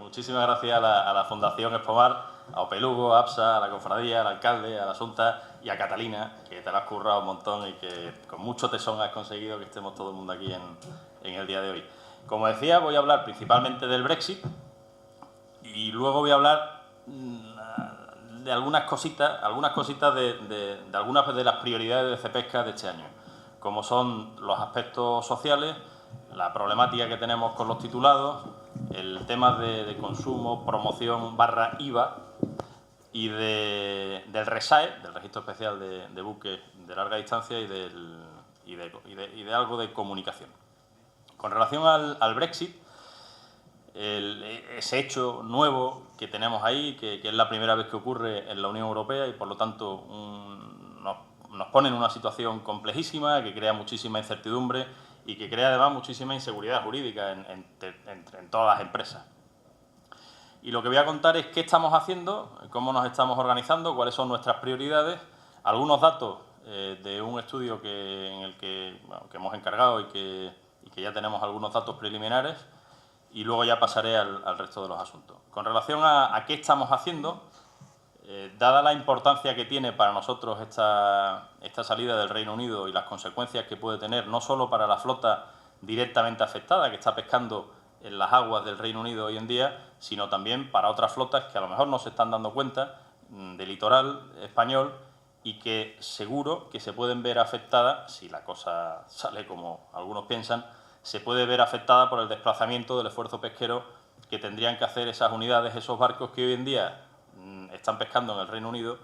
muchísimas gracias a la Fundación Espomar, a Opelugo, a APSA, a la Cofradía, al alcalde, a la Junta y a Catalina, que te la has currado un montón y que con mucho tesón has conseguido que estemos todo el mundo aquí en el día de hoy. Como decía, voy a hablar principalmente del Brexit y luego voy a hablar de algunas cositas de algunas de las prioridades de Cepesca de este año, como son los aspectos sociales, la problemática que tenemos con los titulados, el tema de consumo, promoción / IVA y del RESAE, del Registro Especial de Buques de Larga Distancia y de algo de comunicación. Con relación al Brexit, ese hecho nuevo que tenemos ahí, que es la primera vez que ocurre en la Unión Europea y por lo tanto nos pone en una situación complejísima, que crea muchísima incertidumbre y que crea además muchísima inseguridad jurídica en todas las empresas. Y lo que voy a contar es qué estamos haciendo, cómo nos estamos organizando, cuáles son nuestras prioridades, algunos datos de un estudio que hemos encargado y que ya tenemos algunos datos preliminares, y luego ya pasaré al resto de los asuntos. Con relación a qué estamos haciendo, dada la importancia que tiene para nosotros esta salida del Reino Unido y las consecuencias que puede tener no solo para la flota directamente afectada, que está pescando en las aguas del Reino Unido hoy en día, sino también para otras flotas que a lo mejor no se están dando cuenta del litoral español y que seguro que se pueden ver afectadas, si la cosa sale como algunos piensan, se puede ver afectada por el desplazamiento del esfuerzo pesquero que tendrían que hacer esas unidades, esos barcos que hoy en día están pescando en el Reino Unido,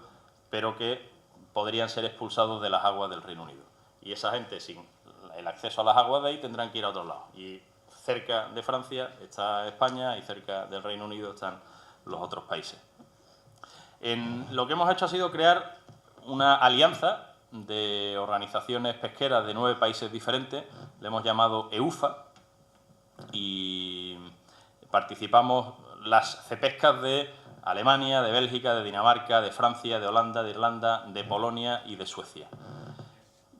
pero que podrían ser expulsados de las aguas del Reino Unido. Y esa gente, sin el acceso a las aguas de ahí, tendrán que ir a otro lado. Y cerca de Francia está España y cerca del Reino Unido están los otros países. Lo que hemos hecho ha sido crear una alianza de organizaciones pesqueras de 9 países diferentes, le hemos llamado EUFA, y participamos las cepescas de Alemania, de Bélgica, de Dinamarca, de Francia, de Holanda, de Irlanda, de Polonia y de Suecia.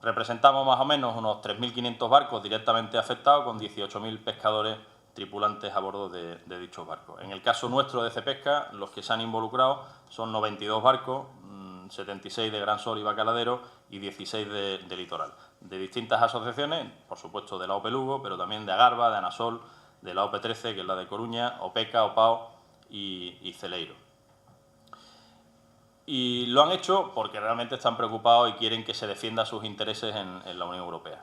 Representamos más o menos unos 3.500 barcos directamente afectados, con 18.000 pescadores tripulantes a bordo de dichos barcos. En el caso nuestro de Cepesca, los que se han involucrado son 92 barcos, 76 de Gran Sol y Bacaladero y 16 de Litoral, de distintas asociaciones, por supuesto de la Opelugo, pero también de Agarba, de Anasol, de la OP13, que es la de Coruña, OPECA, OPAO y Celeiro. Y lo han hecho porque realmente están preocupados y quieren que se defienda sus intereses en la Unión Europea.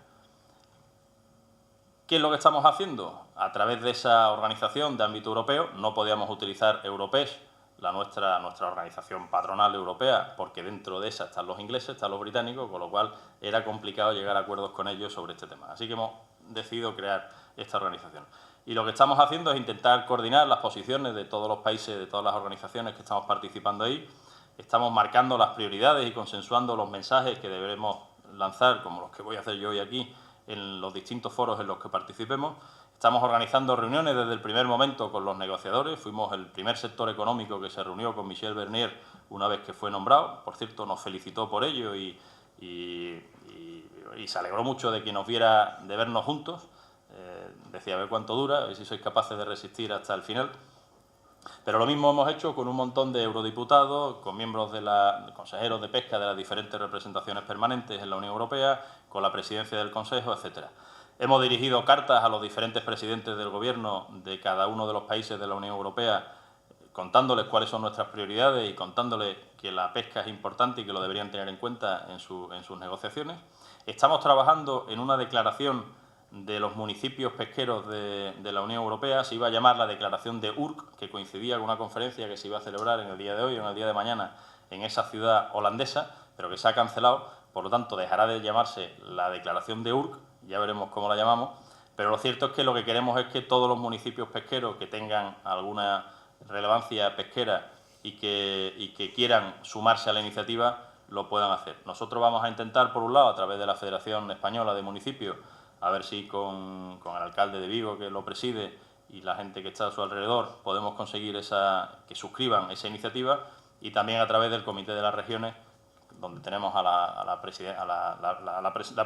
¿Qué es lo que estamos haciendo? A través de esa organización de ámbito europeo, no podíamos utilizar Europes, nuestra organización patronal europea, porque dentro de esa están los ingleses, están los británicos, con lo cual era complicado llegar a acuerdos con ellos sobre este tema. Así que hemos decidido crear esta organización. Y lo que estamos haciendo es intentar coordinar las posiciones de todos los países, de todas las organizaciones que estamos participando ahí. Estamos marcando las prioridades y consensuando los mensajes que deberemos lanzar, como los que voy a hacer yo hoy aquí, en los distintos foros en los que participemos. Estamos organizando reuniones desde el primer momento con los negociadores. Fuimos el primer sector económico que se reunió con Michel Barnier una vez que fue nombrado. Por cierto, nos felicitó por ello y se alegró mucho de que nos viera, de vernos juntos. Decía, a ver cuánto dura, a ver si sois capaces de resistir hasta el final. Pero lo mismo hemos hecho con un montón de eurodiputados, con miembros de consejeros de pesca de las diferentes representaciones permanentes en la Unión Europea, con la presidencia del Consejo, etcétera. Hemos dirigido cartas a los diferentes presidentes del Gobierno de cada uno de los países de la Unión Europea, contándoles cuáles son nuestras prioridades y contándoles que la pesca es importante y que lo deberían tener en cuenta en sus negociaciones. Estamos trabajando en una declaración de los municipios pesqueros de la Unión Europea. Se iba a llamar la declaración de Urk, que coincidía con una conferencia que se iba a celebrar en el día de hoy o en el día de mañana en esa ciudad holandesa, pero que se ha cancelado, por lo tanto dejará de llamarse la declaración de Urk, ya veremos cómo la llamamos, pero lo cierto es que lo que queremos es que todos los municipios pesqueros que tengan alguna relevancia pesquera y que quieran sumarse a la iniciativa lo puedan hacer. Nosotros vamos a intentar, por un lado, a través de la Federación Española de Municipios, a ver si con el alcalde de Vigo, que lo preside, y la gente que está a su alrededor, podemos conseguir que suscriban esa iniciativa, y también a través del Comité de las Regiones, donde tenemos la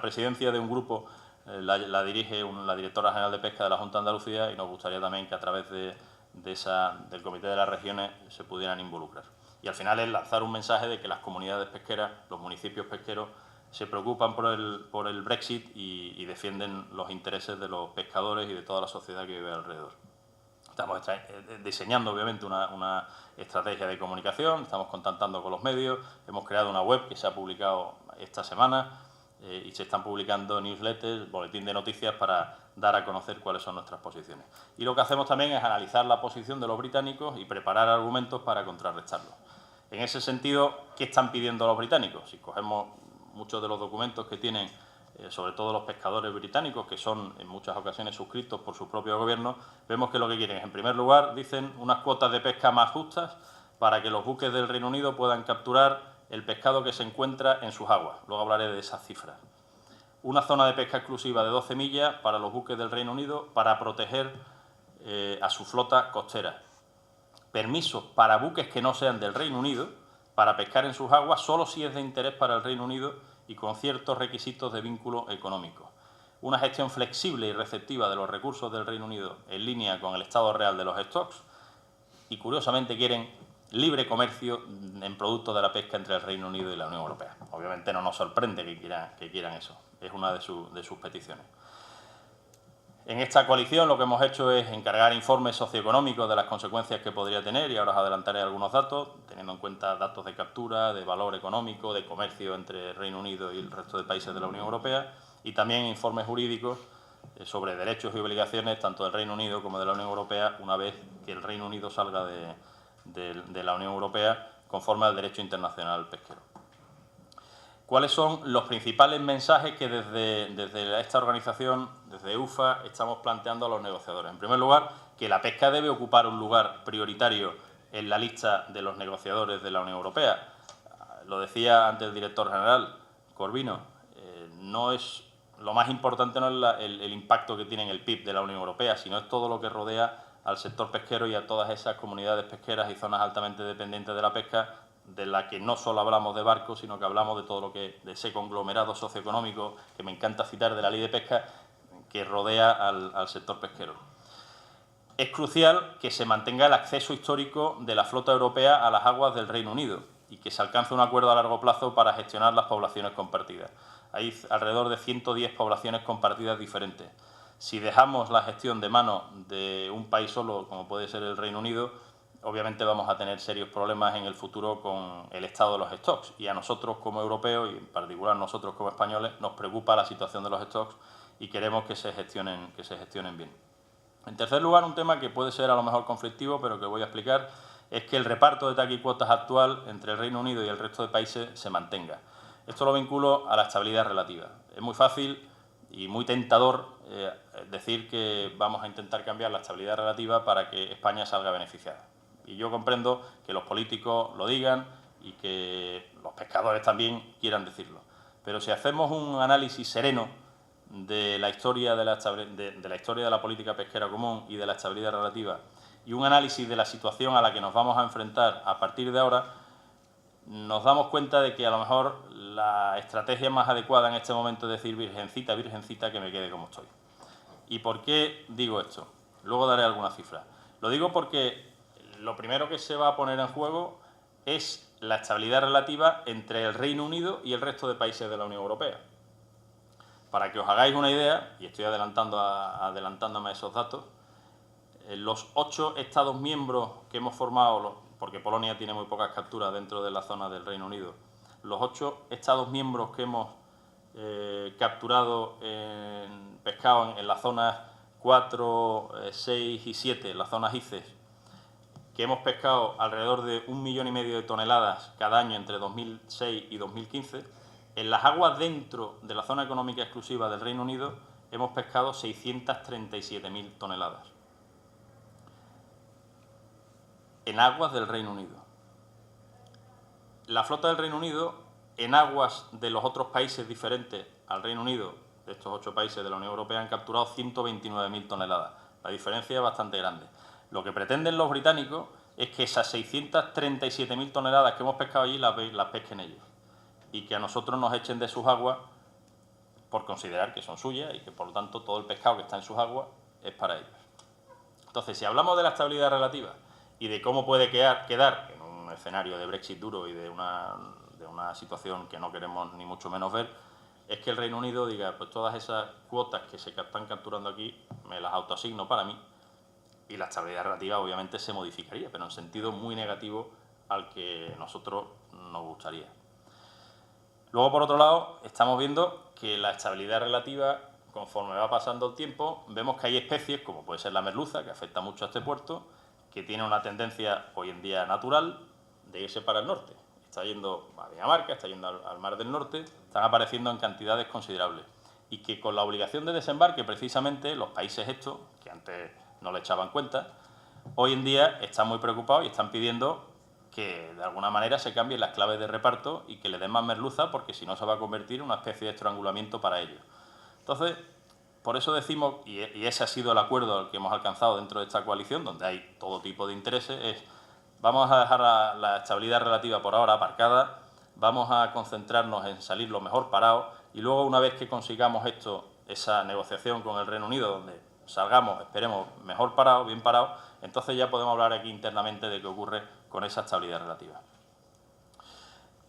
presidencia de un grupo, la dirige la directora general de Pesca de la Junta de Andalucía, y nos gustaría también que a través de del Comité de las Regiones se pudieran involucrar. Y al final es lanzar un mensaje de que las comunidades pesqueras, los municipios pesqueros, se preocupan por el Brexit y defienden los intereses de los pescadores y de toda la sociedad que vive alrededor. Estamos diseñando, obviamente, una estrategia de comunicación, estamos contactando con los medios, hemos creado una web que se ha publicado esta semana y se están publicando newsletters, boletín de noticias para dar a conocer cuáles son nuestras posiciones. Y lo que hacemos también es analizar la posición de los británicos y preparar argumentos para contrarrestarlos. En ese sentido, ¿qué están pidiendo los británicos? Si cogemos muchos de los documentos que tienen, sobre todo los pescadores británicos, que son en muchas ocasiones suscritos por su propio gobierno, vemos que lo que quieren es, en primer lugar, dicen unas cuotas de pesca más justas para que los buques del Reino Unido puedan capturar el pescado que se encuentra en sus aguas. Luego hablaré de esas cifras. Una zona de pesca exclusiva de 12 millas para los buques del Reino Unido para proteger a su flota costera. Permisos para buques que no sean del Reino Unido para pescar en sus aguas solo si es de interés para el Reino Unido y con ciertos requisitos de vínculo económico. Una gestión flexible y receptiva de los recursos del Reino Unido en línea con el estado real de los stocks y, curiosamente, quieren libre comercio en productos de la pesca entre el Reino Unido y la Unión Europea. Obviamente no nos sorprende que quieran eso, es una de sus peticiones. En esta coalición lo que hemos hecho es encargar informes socioeconómicos de las consecuencias que podría tener, y ahora os adelantaré algunos datos, teniendo en cuenta datos de captura, de valor económico, de comercio entre el Reino Unido y el resto de países de la Unión Europea, y también informes jurídicos sobre derechos y obligaciones tanto del Reino Unido como de la Unión Europea una vez que el Reino Unido salga de la Unión Europea conforme al derecho internacional pesquero. ¿Cuáles son los principales mensajes que desde esta organización, desde EUFA, estamos planteando a los negociadores? En primer lugar, que la pesca debe ocupar un lugar prioritario en la lista de los negociadores de la Unión Europea. Lo decía antes el director general, Corvino, lo más importante no es el impacto que tiene en el PIB de la Unión Europea, sino es todo lo que rodea al sector pesquero y a todas esas comunidades pesqueras y zonas altamente dependientes de la pesca, de la que no solo hablamos de barcos, sino que hablamos de todo lo que, de ese conglomerado socioeconómico que me encanta citar de la Ley de Pesca, que rodea al sector pesquero. Es crucial que se mantenga el acceso histórico de la flota europea a las aguas del Reino Unido y que se alcance un acuerdo a largo plazo para gestionar las poblaciones compartidas. Hay alrededor de 110 poblaciones compartidas diferentes. Si dejamos la gestión de mano de un país solo, como puede ser el Reino Unido, obviamente vamos a tener serios problemas en el futuro con el estado de los stocks. Y a nosotros como europeos, y en particular nosotros como españoles, nos preocupa la situación de los stocks y queremos que se gestionen bien. En tercer lugar, un tema que puede ser a lo mejor conflictivo, pero que voy a explicar, es que el reparto de taquicuotas actual entre el Reino Unido y el resto de países se mantenga. Esto lo vinculo a la estabilidad relativa. Es muy fácil y muy tentador decir que vamos a intentar cambiar la estabilidad relativa para que España salga beneficiada. Y yo comprendo que los políticos lo digan y que los pescadores también quieran decirlo. Pero si hacemos un análisis sereno de la historia de la política pesquera común y de la estabilidad relativa y un análisis de la situación a la que nos vamos a enfrentar a partir de ahora, nos damos cuenta de que a lo mejor la estrategia más adecuada en este momento es decir virgencita, virgencita, que me quede como estoy. ¿Y por qué digo esto? Luego daré algunas cifras. Lo digo porque lo primero que se va a poner en juego es la estabilidad relativa entre el Reino Unido y el resto de países de la Unión Europea. Para que os hagáis una idea, y estoy adelantándome a esos datos, los 8 Estados miembros que hemos formado, porque Polonia tiene muy pocas capturas dentro de la zona del Reino Unido, los 8 Estados miembros que hemos capturado pescado en las zonas 4, 6 y 7, las zonas ICES, que hemos pescado alrededor de 1,5 millones de toneladas cada año entre 2006 y 2015, en las aguas dentro de la zona económica exclusiva del Reino Unido hemos pescado 637.000 toneladas. En aguas del Reino Unido. La flota del Reino Unido, en aguas de los otros países diferentes al Reino Unido, de estos 8 países de la Unión Europea, han capturado 129.000 toneladas. La diferencia es bastante grande. Lo que pretenden los británicos es que esas 637.000 toneladas que hemos pescado allí las pesquen ellos y que a nosotros nos echen de sus aguas por considerar que son suyas y que, por lo tanto, todo el pescado que está en sus aguas es para ellos. Entonces, si hablamos de la estabilidad relativa y de cómo puede quedar en un escenario de Brexit duro y de una situación que no queremos ni mucho menos ver, es que el Reino Unido diga, pues todas esas cuotas que se están capturando aquí me las autoasigno para mí, y la estabilidad relativa obviamente se modificaría, pero en sentido muy negativo al que nosotros nos gustaría. Luego, por otro lado, estamos viendo que la estabilidad relativa, conforme va pasando el tiempo, vemos que hay especies, como puede ser la merluza, que afecta mucho a este puerto, que tiene una tendencia hoy en día natural de irse para el norte. Está yendo a Dinamarca, está yendo al Mar del Norte, están apareciendo en cantidades considerables. Y que con la obligación de desembarque, precisamente, los países estos, que antes no le echaban cuenta, hoy en día están muy preocupados y están pidiendo que de alguna manera se cambien las claves de reparto y que le den más merluza, porque si no se va a convertir en una especie de estrangulamiento para ellos. Entonces, por eso decimos, y ese ha sido el acuerdo al que hemos alcanzado dentro de esta coalición, donde hay todo tipo de intereses, es vamos a dejar la estabilidad relativa por ahora aparcada, vamos a concentrarnos en salir lo mejor parados y luego, una vez que consigamos esa negociación con el Reino Unido, donde salgamos, esperemos, mejor parados, bien parados, entonces ya podemos hablar aquí internamente de qué ocurre con esa estabilidad relativa.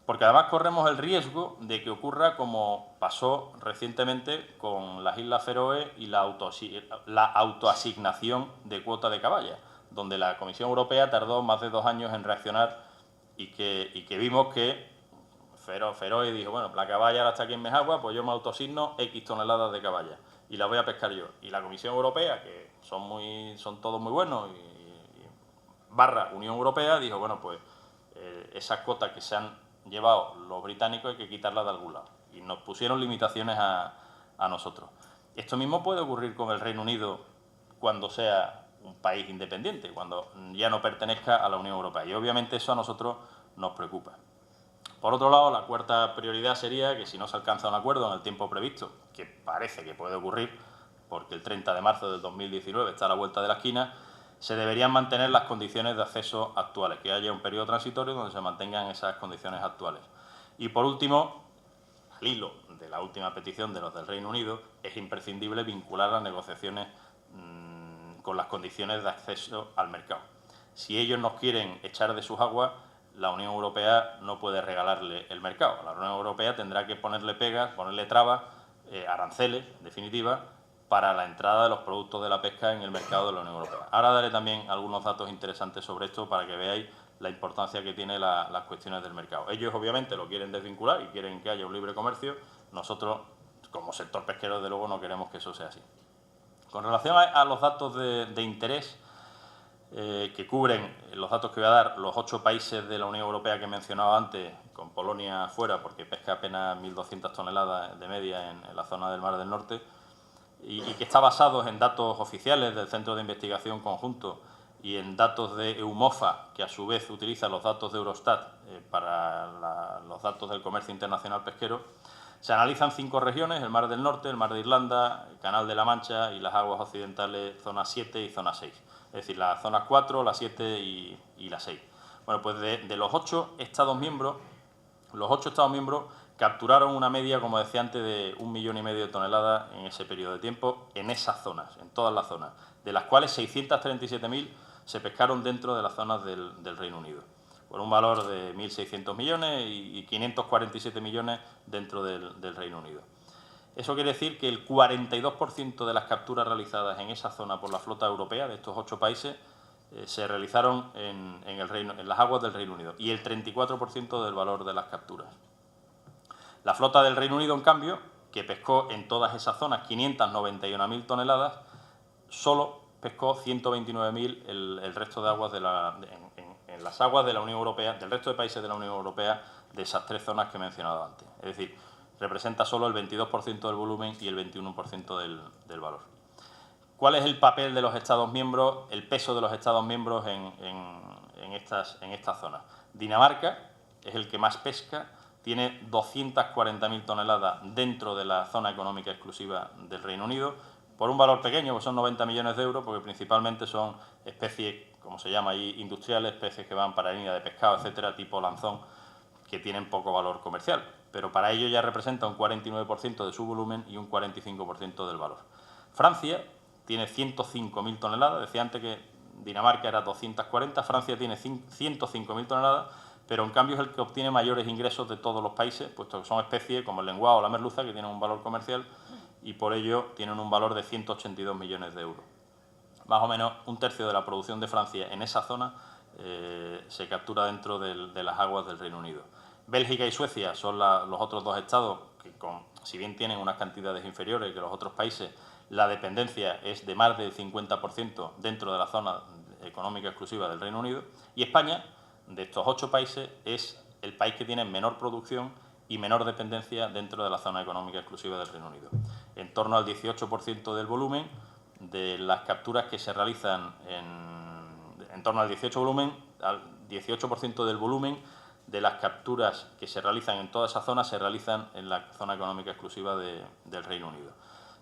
Porque además corremos el riesgo de que ocurra como pasó recientemente con las Islas Feroe y la autoasignación de cuota de caballa, donde la Comisión Europea tardó más de 2 años en reaccionar y que vimos que Feroe dijo, bueno, la caballa ahora está aquí en mis aguas, pues yo me autoasigno X toneladas de caballa y la voy a pescar yo. Y la Comisión Europea, que son todos muy buenos, barra Unión Europea, dijo, bueno, pues esas cuotas que se han llevado los británicos hay que quitarlas de algún lado. Y nos pusieron limitaciones a nosotros. Esto mismo puede ocurrir con el Reino Unido cuando sea un país independiente, cuando ya no pertenezca a la Unión Europea. Y obviamente eso a nosotros nos preocupa. Por otro lado, la cuarta prioridad sería que si no se alcanza un acuerdo en el tiempo previsto, que parece que puede ocurrir, porque el 30 de marzo del 2019 está a la vuelta de la esquina, se deberían mantener las condiciones de acceso actuales, que haya un periodo transitorio donde se mantengan esas condiciones actuales. Y por último, al hilo de la última petición de los del Reino Unido, es imprescindible vincular las negociaciones con las condiciones de acceso al mercado. Si ellos nos quieren echar de sus aguas, la Unión Europea no puede regalarle el mercado. La Unión Europea tendrá que ponerle pegas, ponerle trabas, aranceles, en definitiva, para la entrada de los productos de la pesca en el mercado de la Unión Europea. Ahora daré también algunos datos interesantes sobre esto para que veáis la importancia que tienen las cuestiones del mercado. Ellos obviamente lo quieren desvincular y quieren que haya un libre comercio. Nosotros, como sector pesquero, desde luego no queremos que eso sea así. Con relación a los datos de interés que cubren, los datos que voy a dar, los 8 países de la Unión Europea que he mencionado antes, con Polonia fuera, porque pesca apenas 1.200 toneladas de media en la zona del Mar del Norte, y que está basado en datos oficiales del Centro de Investigación Conjunto y en datos de EUMOFA, que a su vez utiliza los datos de Eurostat para los datos del comercio internacional pesquero. Se analizan 5 regiones, el Mar del Norte, el Mar de Irlanda, el Canal de la Mancha y las aguas occidentales, zona 7 y zona 6. Es decir, las zonas 4, la 7 y la 6. Bueno, pues de los 8 Estados miembros, capturaron una media, como decía antes, de 1,5 millones de toneladas en ese periodo de tiempo, en esas zonas, en todas las zonas, de las cuales 637.000 se pescaron dentro de las zonas del Reino Unido, por un valor de 1.600 millones y 547 millones dentro del Reino Unido. Eso quiere decir que el 42% de las capturas realizadas en esa zona por la flota europea de estos 8 países se realizaron en las aguas del Reino Unido y el 34% del valor de las capturas. La flota del Reino Unido, en cambio, que pescó en todas esas zonas 591.000 toneladas, solo pescó 129.000 el resto de aguas en las aguas de la Unión Europea, del resto de países de la Unión Europea, de esas 3 zonas que he mencionado antes. Es decir, representa solo el 22% del volumen y el 21% del valor. ¿Cuál es el papel de los Estados miembros, el peso de los Estados miembros en estas zonas? Dinamarca es el que más pesca, tiene 240.000 toneladas dentro de la zona económica exclusiva del Reino Unido, por un valor pequeño, que son 90 millones de euros, porque principalmente son especies, como se llama ahí, industriales, especies que van para línea de pescado, etcétera, tipo lanzón, que tienen poco valor comercial. Pero para ello ya representa un 49% de su volumen y un 45% del valor. Francia, tiene 105.000 toneladas. Decía antes que Dinamarca era 240, Francia tiene 105.000 toneladas, pero en cambio es el que obtiene mayores ingresos de todos los países, puesto que son especies como el lenguado o la merluza que tienen un valor comercial y por ello tienen un valor de 182 millones de euros. Más o menos un tercio de la producción de Francia en esa zona se captura dentro de las aguas del Reino Unido. Bélgica y Suecia son los otros dos estados que, si bien tienen unas cantidades inferiores que los otros países, la dependencia es de más del 50% dentro de la zona económica exclusiva del Reino Unido. Y España, de estos 8 países, es el país que tiene menor producción y menor dependencia dentro de la zona económica exclusiva del Reino Unido. En torno al 18% del volumen de las capturas que se realizan en torno al 18% del volumen de las capturas que se realizan en toda esa zona se realizan en la zona económica exclusiva del Reino Unido.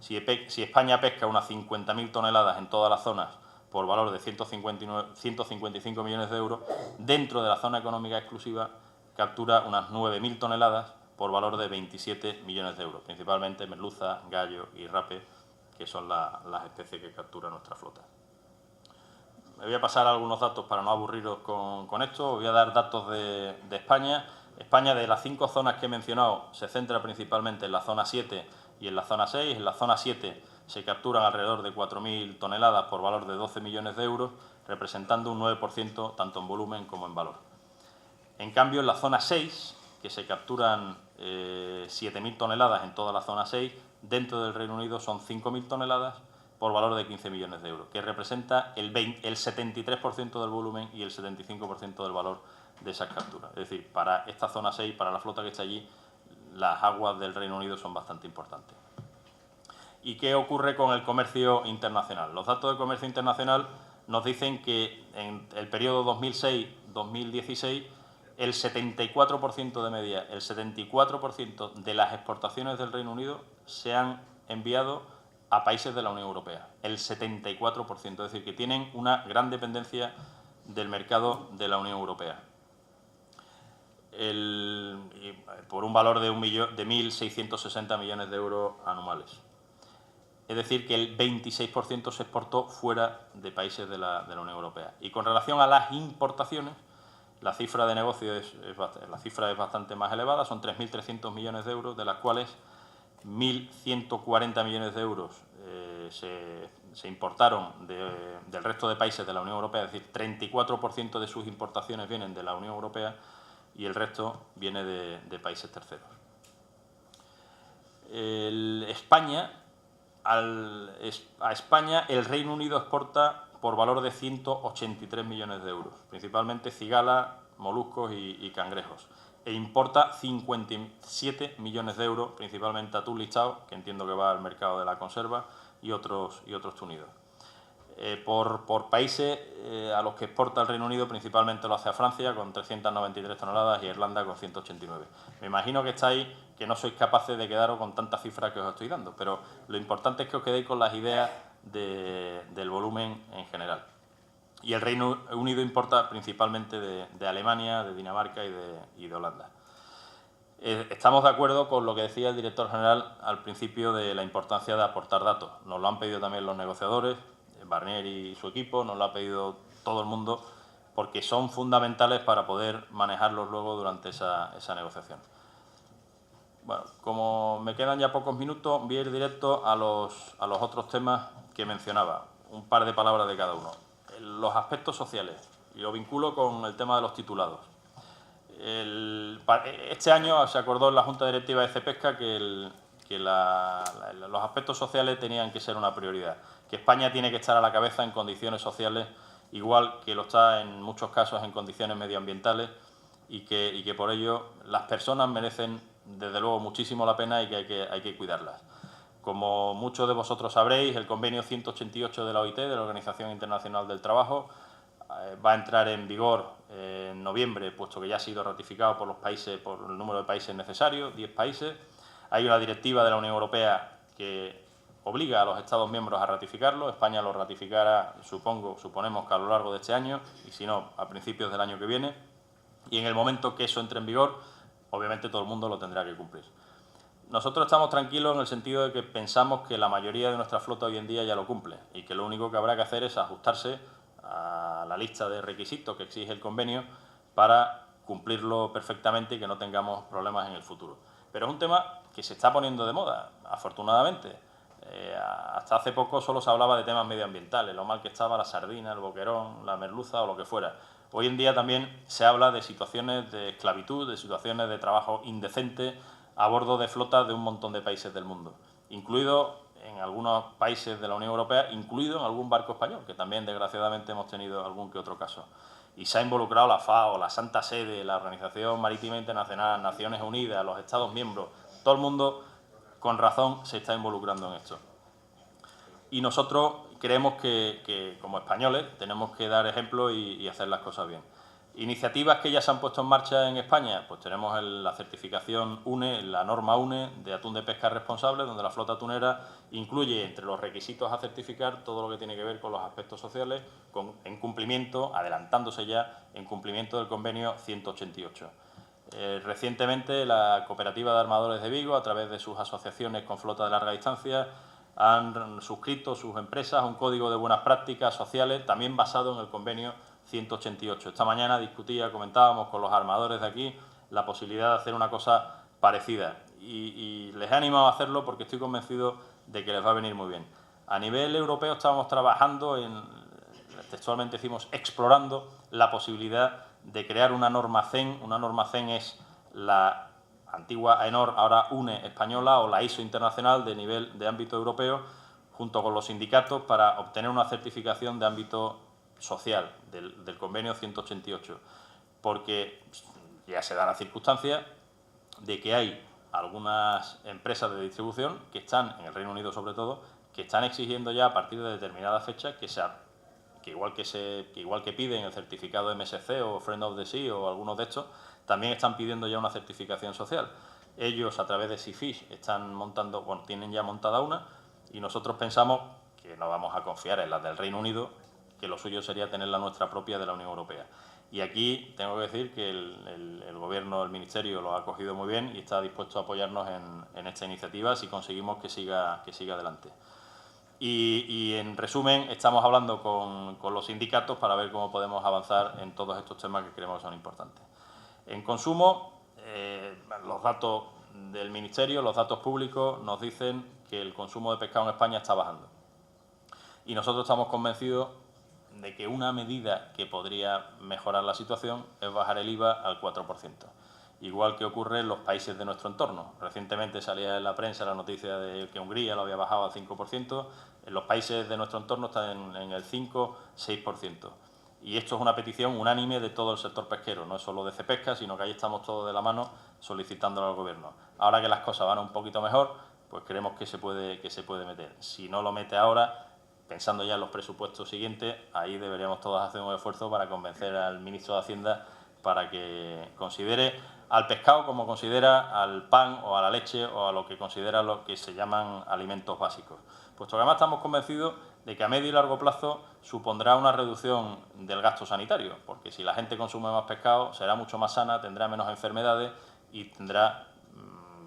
Si España pesca unas 50.000 toneladas en todas las zonas por valor de 155 millones de euros, dentro de la zona económica exclusiva captura unas 9.000 toneladas por valor de 27 millones de euros, principalmente merluza, gallo y rape, que son las especies que captura nuestra flota. Me voy a pasar algunos datos para no aburriros con esto. Os voy a dar datos de España. España, de las 5 zonas que he mencionado, se centra principalmente en la zona 7 y en la zona 6. En la zona 7 se capturan alrededor de 4.000 toneladas por valor de 12 millones de euros, representando un 9% tanto en volumen como en valor. En cambio, en la zona 6, que se capturan 7.000 toneladas en toda la zona 6, dentro del Reino Unido son 5.000 toneladas por valor de 15 millones de euros, que representa el 73% del volumen y el 75% del valor de esas capturas. Es decir, para esta zona 6, para la flota que está allí, las aguas del Reino Unido son bastante importantes. ¿Y qué ocurre con el comercio internacional? Los datos de comercio internacional nos dicen que en el periodo 2006-2016 el 74% de media, el 74% de las exportaciones del Reino Unido se han enviado a países de la Unión Europea. El 74%, es decir, que tienen una gran dependencia del mercado de la Unión Europea. Por un valor de 1.660 millones de euros anuales. Es decir, que el 26% se exportó fuera de países de la Unión Europea. Y con relación a las importaciones, la cifra de negocio es bastante más elevada, son 3.300 millones de euros, de las cuales 1.140 millones de euros se importaron del resto de países de la Unión Europea, es decir, 34% de sus importaciones vienen de la Unión Europea y el resto viene de países terceros. A España el Reino Unido exporta por valor de 183 millones de euros, principalmente cigala, moluscos y cangrejos, e importa 57 millones de euros, principalmente atún listado, que entiendo que va al mercado de la conserva, y otros túnidos. Por países a los que exporta el Reino Unido, principalmente lo hace a Francia, con 393 toneladas, y a Irlanda, con 189. Me imagino que estáis, que no sois capaces de quedaros con tantas cifras que os estoy dando, pero lo importante es que os quedéis con las ideas del volumen en general. Y el Reino Unido importa principalmente de Alemania, de Dinamarca y de Holanda. Estamos de acuerdo con lo que decía el director general al principio de la importancia de aportar datos. Nos lo han pedido también los negociadores, Barnier y su equipo, nos lo ha pedido todo el mundo, porque son fundamentales para poder manejarlos luego durante esa negociación. Bueno, como me quedan ya pocos minutos, voy a ir directo a los otros temas que mencionaba. Un par de palabras de cada uno. Los aspectos sociales, y lo vinculo con el tema de los titulados. Este año se acordó en la Junta Directiva de Cepesca que los aspectos sociales tenían que ser una prioridad, que España tiene que estar a la cabeza en condiciones sociales, igual que lo está en muchos casos en condiciones medioambientales, y que por ello las personas merecen desde luego muchísimo la pena y que hay que cuidarlas. Como muchos de vosotros sabréis, el convenio 188 de la OIT, de la Organización Internacional del Trabajo, va a entrar en vigor en noviembre, puesto que ya ha sido ratificado por los países, por el número de países necesarios, 10 países. Hay una directiva de la Unión Europea que obliga a los Estados miembros a ratificarlo. España lo ratificará, suponemos que a lo largo de este año, y si no, a principios del año que viene. Y en el momento que eso entre en vigor, obviamente todo el mundo lo tendrá que cumplir. Nosotros estamos tranquilos en el sentido de que pensamos que la mayoría de nuestra flota hoy en día ya lo cumple y que lo único que habrá que hacer es ajustarse a la lista de requisitos que exige el convenio para cumplirlo perfectamente y que no tengamos problemas en el futuro. Pero es un tema que se está poniendo de moda, afortunadamente. Hasta hace poco solo se hablaba de temas medioambientales, lo mal que estaba la sardina, el boquerón, la merluza o lo que fuera. Hoy en día también se habla de situaciones de esclavitud, de situaciones de trabajo indecente a bordo de flotas de un montón de países del mundo, incluido en algunos países de la Unión Europea, incluido en algún barco español, que también desgraciadamente hemos tenido algún que otro caso. Y se ha involucrado la FAO, la Santa Sede, la Organización Marítima Internacional, Naciones Unidas, los Estados miembros, todo el mundo con razón se está involucrando en esto. Y nosotros creemos que como españoles tenemos que dar ejemplo y hacer las cosas bien. Iniciativas que ya se han puesto en marcha en España, pues tenemos la certificación UNE, la norma UNE de atún de pesca responsable, donde la flota atunera incluye entre los requisitos a certificar todo lo que tiene que ver con los aspectos sociales, en cumplimiento, adelantándose ya, en cumplimiento del convenio 188. Recientemente la Cooperativa de Armadores de Vigo, a través de sus asociaciones con flota de larga distancia, han suscrito sus empresas a un código de buenas prácticas sociales, también basado en el convenio 188. Esta mañana comentábamos con los armadores de aquí la posibilidad de hacer una cosa parecida y les he animado a hacerlo porque estoy convencido de que les va a venir muy bien. A nivel europeo estábamos trabajando textualmente decimos, explorando la posibilidad de crear una norma CEN. Una norma CEN es la antigua AENOR, ahora UNE española, o la ISO internacional de ámbito europeo, junto con los sindicatos para obtener una certificación de ámbito social del convenio 188, porque ya se da la circunstancia de que hay algunas empresas de distribución que están, en el Reino Unido sobre todo, que están exigiendo ya a partir de determinadas fechas que igual que piden el certificado MSC o Friend of the Sea o algunos de estos, también están pidiendo ya una certificación social. Ellos, a través de Seafish, tienen ya montada una, y nosotros pensamos que no vamos a confiar en las del Reino Unido, que lo suyo sería tener la nuestra propia de la Unión Europea. Y aquí tengo que decir que el Gobierno, el Ministerio, lo ha acogido muy bien y está dispuesto a apoyarnos en esta iniciativa si conseguimos que siga adelante. Y en resumen, estamos hablando con los sindicatos para ver cómo podemos avanzar en todos estos temas que creemos que son importantes. En consumo, los datos del Ministerio, los datos públicos, nos dicen que el consumo de pescado en España está bajando. Y nosotros estamos convencidos de que una medida que podría mejorar la situación es bajar el IVA al 4%. Igual que ocurre en los países de nuestro entorno. Recientemente salía en la prensa la noticia de que Hungría lo había bajado al 5%, en los países de nuestro entorno están en el 5-6%. Y esto es una petición unánime de todo el sector pesquero, no es solo de Cepesca, sino que ahí estamos todos de la mano solicitándolo al Gobierno. Ahora que las cosas van un poquito mejor, pues creemos que se puede meter. Si no lo mete ahora, pensando ya en los presupuestos siguientes, ahí deberíamos todos hacer un esfuerzo para convencer al ministro de Hacienda para que considere al pescado como considera al pan o a la leche o a lo que considera lo que se llaman alimentos básicos. Puesto que además estamos convencidos de que a medio y largo plazo supondrá una reducción del gasto sanitario, porque si la gente consume más pescado será mucho más sana, tendrá menos enfermedades y tendrá,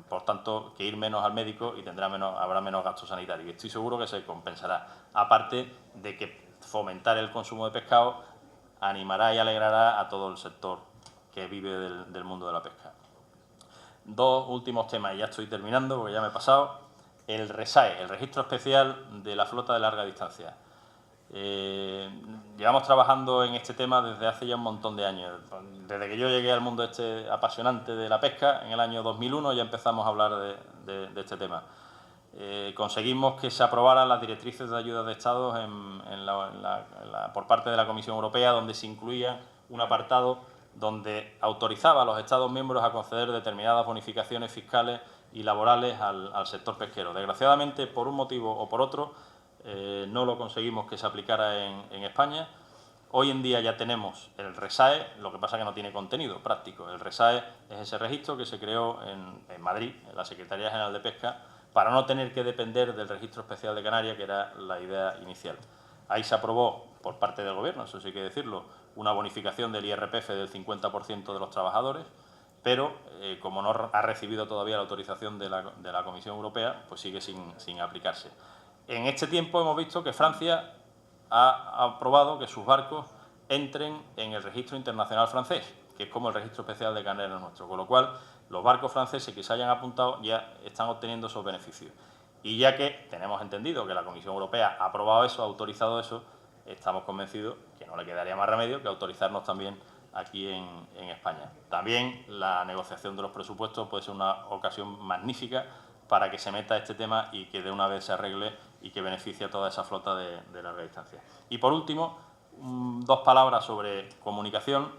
por tanto, que ir menos al médico y habrá menos gasto sanitario. Y estoy seguro que se compensará. Aparte de que fomentar el consumo de pescado animará y alegrará a todo el sector que vive del mundo de la pesca. Dos últimos temas, y ya estoy terminando porque ya me he pasado. El RESAE, el Registro Especial de la Flota de Larga Distancia. Llevamos trabajando en este tema desde hace ya un montón de años. Desde que yo llegué al mundo apasionante de la pesca, en el año 2001 ya empezamos a hablar de este tema. Conseguimos que se aprobaran las directrices de ayuda de Estados por parte de la Comisión Europea, donde se incluía un apartado donde autorizaba a los Estados miembros a conceder determinadas bonificaciones fiscales y laborales al sector pesquero. Desgraciadamente, por un motivo o por otro, no lo conseguimos que se aplicara en España. Hoy en día ya tenemos el RESAE, lo que pasa es que no tiene contenido práctico. El RESAE es ese registro que se creó en Madrid, en la Secretaría General de Pesca, para no tener que depender del Registro Especial de Canarias, que era la idea inicial. Ahí se aprobó, por parte del Gobierno, eso sí hay que decirlo, una bonificación del IRPF del 50% de los trabajadores, pero como no ha recibido todavía la autorización de la Comisión Europea, pues sigue sin aplicarse. En este tiempo hemos visto que Francia ha aprobado que sus barcos entren en el registro internacional francés, que es como el registro especial de carneros nuestro, con lo cual los barcos franceses que se hayan apuntado ya están obteniendo esos beneficios. Y ya que tenemos entendido que la Comisión Europea ha aprobado eso, ha autorizado eso, estamos convencidos que no le quedaría más remedio que autorizarnos también aquí en España. También la negociación de los presupuestos puede ser una ocasión magnífica para que se meta este tema y que de una vez se arregle y que beneficie a toda esa flota de larga distancia. Y por último, dos palabras sobre comunicación.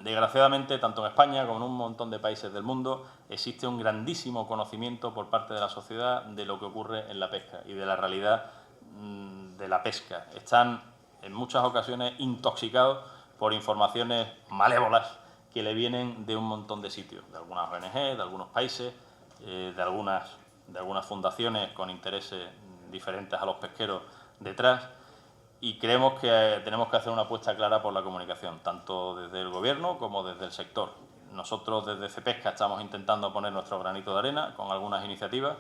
Desgraciadamente, tanto en España como en un montón de países del mundo, existe un grandísimo conocimiento por parte de la sociedad de lo que ocurre en la pesca y de la realidad de la pesca. Están en muchas ocasiones intoxicados por informaciones malévolas que le vienen de un montón de sitios, de algunas ONG, de algunos países, de algunas fundaciones con intereses diferentes a los pesqueros detrás. Y creemos que tenemos que hacer una apuesta clara por la comunicación, tanto desde el Gobierno como desde el sector. Nosotros desde Cepesca estamos intentando poner nuestro granito de arena con algunas iniciativas.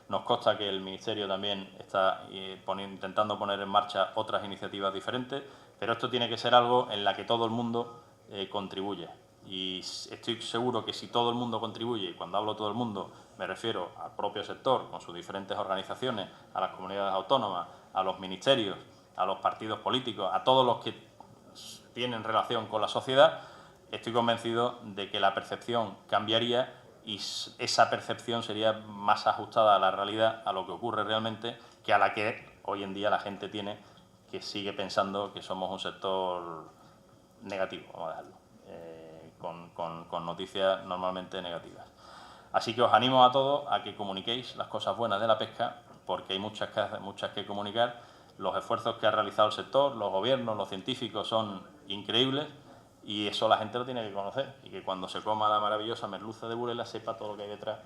Nos consta que el Ministerio también está intentando poner en marcha otras iniciativas diferentes, pero esto tiene que ser algo en la que todo el mundo contribuye. Y estoy seguro que si todo el mundo contribuye, y cuando hablo todo el mundo me refiero al propio sector, con sus diferentes organizaciones, a las comunidades autónomas, a los ministerios, a los partidos políticos, a todos los que tienen relación con la sociedad, estoy convencido de que la percepción cambiaría y esa percepción sería más ajustada a la realidad, a lo que ocurre realmente, que a la que hoy en día la gente tiene, que sigue pensando que somos un sector negativo, vamos a dejarlo, con noticias normalmente negativas. Así que os animo a todos a que comuniquéis las cosas buenas de la pesca, porque hay muchas que comunicar. Los esfuerzos que ha realizado el sector, los gobiernos, los científicos son increíbles y eso la gente lo tiene que conocer y que cuando se coma la maravillosa merluza de Burela sepa todo lo que hay detrás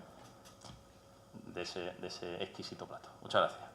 de ese exquisito plato. Muchas gracias.